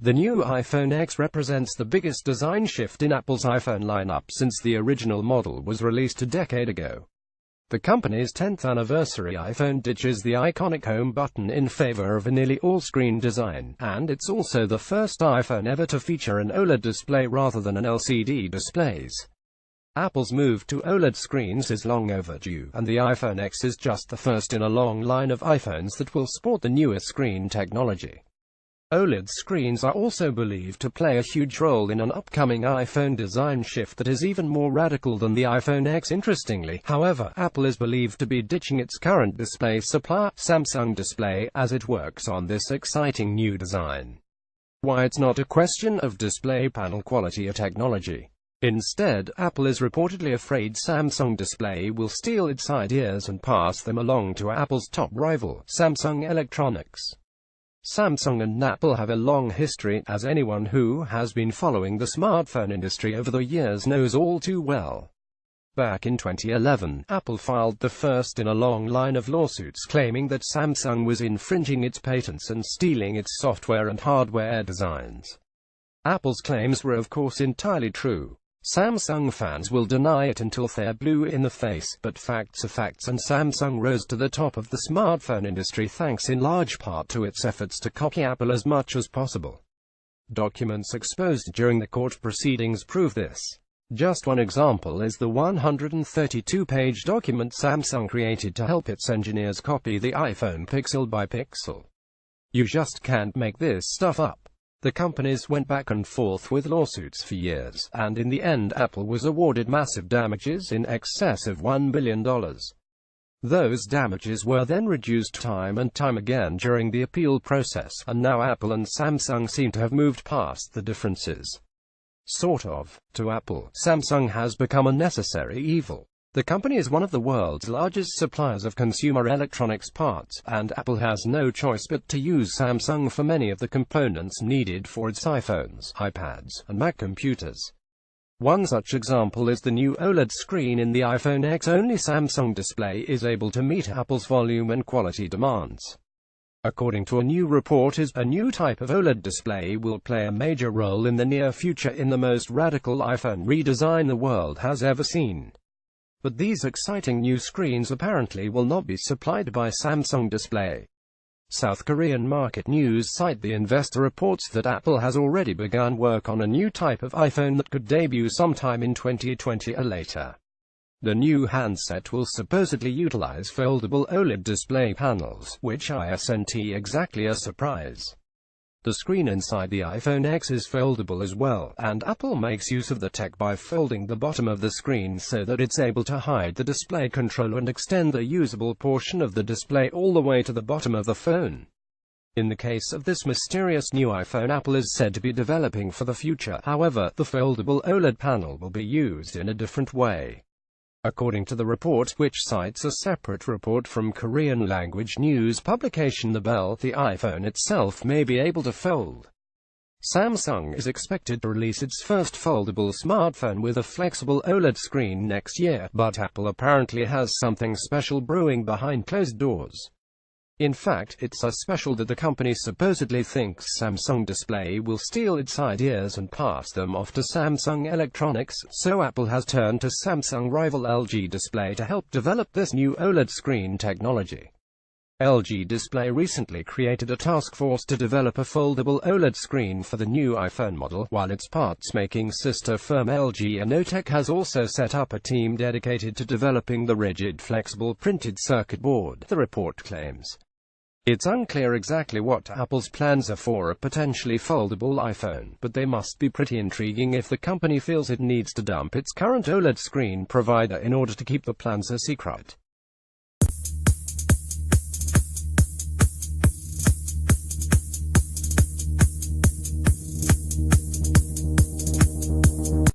The new iPhone X represents the biggest design shift in Apple's iPhone lineup since the original model was released a decade ago. The company's 10th anniversary iPhone ditches the iconic home button in favor of a nearly all-screen design, and it's also the first iPhone ever to feature an OLED display rather than an LCD displays. Apple's move to OLED screens is long overdue, and the iPhone X is just the first in a long line of iPhones that will sport the newest screen technology. OLED screens are also believed to play a huge role in an upcoming iPhone design shift that is even more radical than the iPhone X. Interestingly, however, Apple is believed to be ditching its current display supplier, Samsung Display, as it works on this exciting new design. Why? It's not a question of display panel quality or technology. Instead, Apple is reportedly afraid Samsung Display will steal its ideas and pass them along to Apple's top rival, Samsung Electronics. Samsung and Apple have a long history, as anyone who has been following the smartphone industry over the years knows all too well. Back in 2011, Apple filed the first in a long line of lawsuits claiming that Samsung was infringing its patents and stealing its software and hardware designs. Apple's claims were of course entirely true. Samsung fans will deny it until they're blue in the face, but facts are facts, and Samsung rose to the top of the smartphone industry thanks in large part to its efforts to copy Apple as much as possible. Documents exposed during the court proceedings prove this. Just one example is the 132-page document Samsung created to help its engineers copy the iPhone pixel by pixel. You just can't make this stuff up. The companies went back and forth with lawsuits for years, and in the end Apple was awarded massive damages in excess of $1 billion. Those damages were then reduced time and time again during the appeal process, and now Apple and Samsung seem to have moved past the differences. Sort of. To Apple, Samsung has become a necessary evil. The company is one of the world's largest suppliers of consumer electronics parts, and Apple has no choice but to use Samsung for many of the components needed for its iPhones, iPads, and Mac computers. One such example is the new OLED screen in the iPhone X. Only Samsung Display is able to meet Apple's volume and quality demands. According to a new report, a new type of OLED display will play a major role in the near future in the most radical iPhone redesign the world has ever seen. But these exciting new screens apparently will not be supplied by Samsung Display. South Korean market news site The Investor reports that Apple has already begun work on a new type of iPhone that could debut sometime in 2020 or later. The new handset will supposedly utilize foldable OLED display panels, which isn't exactly a surprise. The screen inside the iPhone X is foldable as well, and Apple makes use of the tech by folding the bottom of the screen so that it's able to hide the display controller and extend the usable portion of the display all the way to the bottom of the phone. In the case of this mysterious new iPhone Apple is said to be developing for the future, however, the foldable OLED panel will be used in a different way. According to the report, which cites a separate report from Korean-language news publication The Bell, the iPhone itself may be able to fold. Samsung is expected to release its first foldable smartphone with a flexible OLED screen next year, but Apple apparently has something special brewing behind closed doors. In fact, it's so special that the company supposedly thinks Samsung Display will steal its ideas and pass them off to Samsung Electronics, so Apple has turned to Samsung rival LG Display to help develop this new OLED screen technology. LG Display recently created a task force to develop a foldable OLED screen for the new iPhone model, while its parts-making sister firm LG Innotek has also set up a team dedicated to developing the rigid flexible printed circuit board, the report claims. It's unclear exactly what Apple's plans are for a potentially foldable iPhone, but they must be pretty intriguing if the company feels it needs to dump its current OLED screen provider in order to keep the plans a secret.